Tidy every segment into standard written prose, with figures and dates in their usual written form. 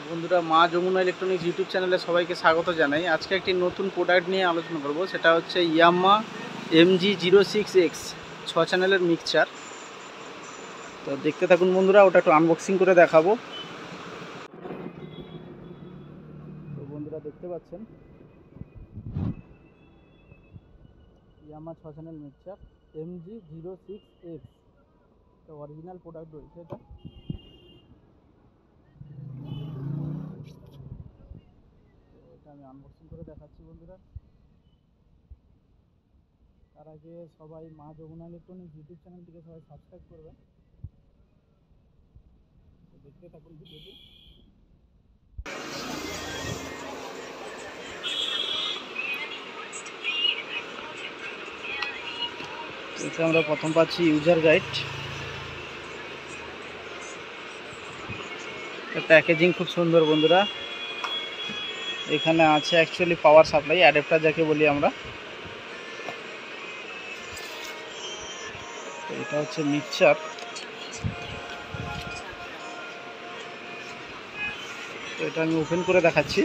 বন্ধুরা, মা Jamuna electronics YouTube চ্যানেলে সবাইকে স্বাগত জানাই। আজকে একটি নতুন প্রোডাক্ট নিয়ে আলোচনা করব, সেটা হচ্ছে ইয়ামাহা MG06X 6 চ্যানেলের মিক্সচার। তো দেখতে থাকুন বন্ধুরা, ওটা একটু আনবক্সিং করে দেখাবো। তো বন্ধুরা দেখতে পাচ্ছেন ইয়ামাহা 6 চ্যানেল মিক্সচার MG06X, তো অরিজিনাল প্রোডাক্ট রয়েছে এটা। এটা আমি আনবক্সিং করে দেখাচ্ছি বন্ধুরা। তার আগে সবাই মা যমুনা ইলেকট্রনিক্স ইউটিউব চ্যানেলটিকে সবাই সাবস্ক্রাইব করবেন। তো দেখতে থাকুন ভিডিওটি। এটা আমরা প্রথম পাচ্ছি ইউজার গাইড। প্যাকেজিং খুব সুন্দর বন্ধুরা। এখানে আছে অ্যাকচুয়ালি পাওয়ার সাপ্লাই অ্যাডাপ্টার যাকে বলি আমরা। এটা হচ্ছে মিক্সচার। তো এটা আমি ওপেন করে দেখাচ্ছি।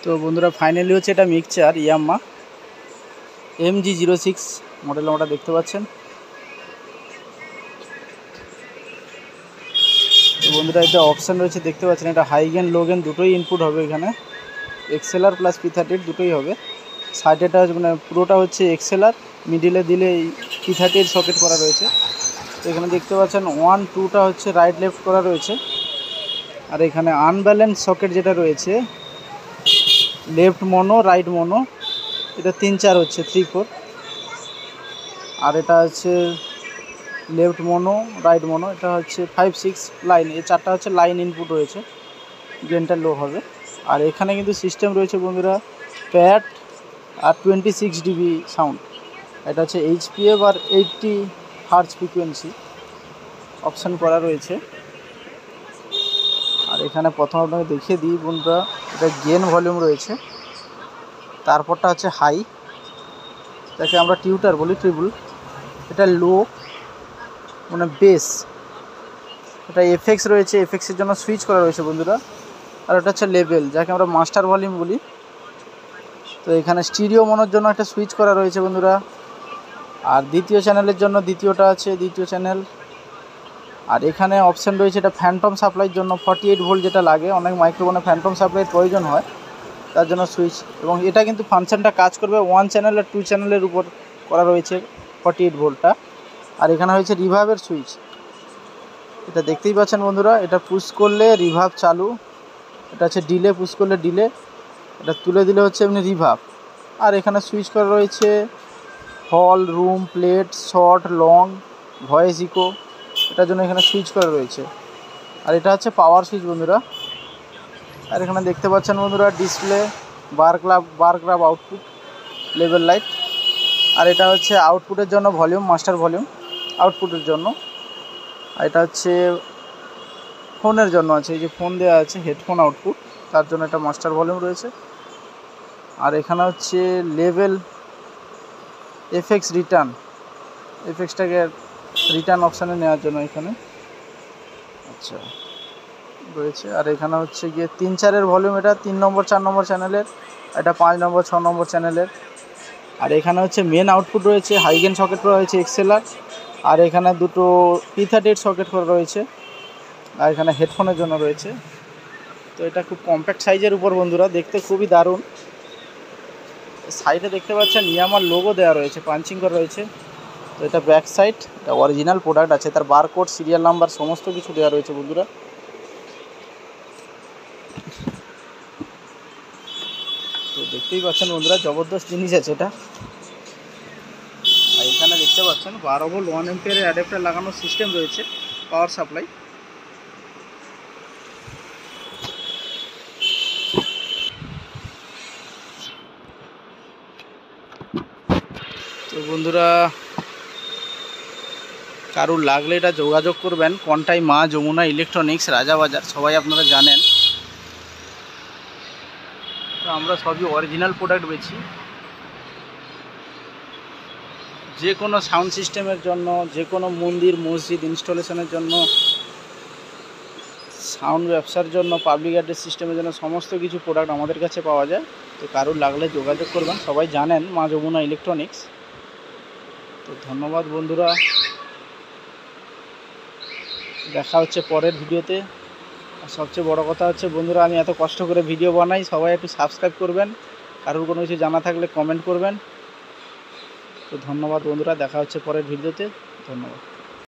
তো বন্ধুরা ফাইনালি হচ্ছে এটা মিক্সচার ইয়ামাহা MG06 মডেল আমরা দেখতে পাচ্ছেন। তো বন্ধুরা এটা অপশান রয়েছে দেখতে পাচ্ছেন, এটা হাই গেন লো গেন দুটোই ইনপুট হবে এখানে। এক্সএলআর প্লাস P30 দুটোই হবে। সাইডেটা মানে পুরোটা হচ্ছে এক্সএলআর, মিডিলে দিলে P30 সকেট করা রয়েছে। তো এখানে দেখতে পাচ্ছেন 1 2টা হচ্ছে রাইট লেফট করা রয়েছে। আর এখানে আনব্যালেন্স সকেট যেটা রয়েছে লেফট মোনো রাইট মোনো, এটা 3 4 হচ্ছে 3 4। আর এটা হচ্ছে লেফট মোনো রাইট মোনো, এটা হচ্ছে 5 6 লাইন। এই চারটা হচ্ছে লাইন ইনপুট রয়েছে, গেনটা লো হবে। আর এখানে কিন্তু সিস্টেম রয়েছে বন্ধুরা প্যাড আর 26 dB সাউন্ড। এটা হচ্ছে HPF আর 80 হার্জ ফ্রিকোয়েন্সি অপশান করা রয়েছে। আর এখানে প্রথম আপনাকে দেখিয়ে দিই বন্ধুরা, এটা গেন ভলিউম রয়েছে। তারপরটা হচ্ছে হাই, যাকে আমরা টিউটার বলি ট্রিবল। এটা লো মানে বেস। এটা এফএক্স রয়েছে, এফএক্সের জন্য সুইচ করা রয়েছে বন্ধুরা। আর এটা হচ্ছে লেভেল, যাকে আমরা মাস্টার ভলিউম বলি। তো এখানে স্টিরিও মনোর জন্য একটা সুইচ করা রয়েছে বন্ধুরা। আর দ্বিতীয় চ্যানেলের জন্য দ্বিতীয়টা আছে, দ্বিতীয় চ্যানেল। আর এখানে অপশান রয়েছে এটা ফ্যান্টম সাপ্লাইয়ের জন্য 48 ভোল্ট যেটা লাগে, অনেক মাইক্রোফোনে ফ্যান্টম সাপ্লাইয়ের প্রয়োজন হয়, তার জন্য সুইচ। এবং এটা কিন্তু ফাংশনটা কাজ করবে 1 চ্যানেল আর 2 চ্যানেলের উপর করা রয়েছে 48 ভোল্টটা। আর এখানে হয়েছে রিভার্বের সুইচ, এটা দেখতেই পাচ্ছেন বন্ধুরা। এটা পুশ করলে রিভার্ব চালু, এটা হচ্ছে ডিলে, পুশ করলে ডিলে, এটা তুলে দিলে হচ্ছে এমনি রিভার্ব। আর এখানে সুইচ করা রয়েছে hall, room, plate, short, long, voice echo, এটার জন্য এখানে সুইচ করা রয়েছে। আর এটা হচ্ছে পাওয়ার সুইচ বন্ধুরা। আর এখানে দেখতে পাচ্ছেন বন্ধুরা display, bar graph output, level light. আর এটা হচ্ছে আউটপুটের জন্য ভলিউম, মাস্টার ভলিউম আউটপুটের জন্য। আর এটা হচ্ছে ফোনের জন্য আছে, এই যে ফোন দেওয়া আছে হেডফোন আউটপুট, তার জন্য একটা মাস্টার ভলিউম রয়েছে। আর এখানে হচ্ছে লেভেল, এফএক্স রিটার্ন, এফএক্সটাকে রিটার্ন অপশানে নেওয়ার জন্য এখানে আচ্ছা রয়েছে। আর এখানে হচ্ছে গিয়ে 3 4-এর ভলিউম, এটা 3 নম্বর 4 নম্বর চ্যানেলের, এটা 5 নম্বর 6 নম্বর চ্যানেলের। আর এখানে হচ্ছে মেন আউটপুট রয়েছে, হাইগেন সকেট করা হয়েছে এক্সএলআর। আর এখানে দুটো P30 সকেট করা রয়েছে। আর এখানে হেডফোনের জন্য রয়েছে। তো এটা খুব কম্প্যাক্ট সাইজের উপর বন্ধুরা, দেখতে খুবই দারুণ। সাইডে দেখতে পাচ্ছেন ইয়ামাহার লোগো দেওয়া রয়েছে, পাঞ্চিং করা রয়েছে। তো এটা ব্যাক সাইড, এটা অরিজিনাল প্রোডাক্ট আছে, তার বারকোড, সিরিয়াল নাম্বার সমস্ত কিছু দেওয়া রয়েছে বন্ধুরা। তো দেখতেই পাচ্ছেন বন্ধুরা, জবরদস্ত জিনিস আছে এটা। আর এখানে দেখতে পাচ্ছেন 12 ভোল্ট 1 অ্যাম্পিয়ারের অ্যাডাপ্টার লাগানোর সিস্টেম রয়েছে, পাওয়ার সাপ্লাই। তো বন্ধুরা কারুর লাগলে এটা যোগাযোগ করবেন, কোনটাই মা যমুনা ইলেকট্রনিক্স, রাজাবাজার, সবাই আপনারা জানেন। তো আমরা সবই অরিজিনাল প্রোডাক্ট বেচি। যে কোনো সাউন্ড সিস্টেমের জন্য, যে কোনো মন্দির মসজিদ ইনস্টলেশনের জন্য, সাউন্ড ব্যবসার জন্য, পাবলিক অ্যাড্রেস সিস্টেমের জন্য সমস্ত কিছু প্রোডাক্ট আমাদের কাছে পাওয়া যায়। তো কারুর লাগলে যোগাযোগ করবেন, সবাই জানেন মা যমুনা ইলেকট্রনিক্স। তো ধন্যবাদ বন্ধুরা, দেখা হচ্ছে পরের ভিডিওতে। আর সবচেয়ে বড় কথা হচ্ছে বন্ধুরা, আমি এত কষ্ট করে ভিডিও বানাই, সবাই একটু সাবস্ক্রাইব করবেন, কারোর কোনো কিছু জানা থাকলে কমেন্ট করবেন। তো ধন্যবাদ বন্ধুরা, দেখা হচ্ছে পরের ভিডিওতে। ধন্যবাদ।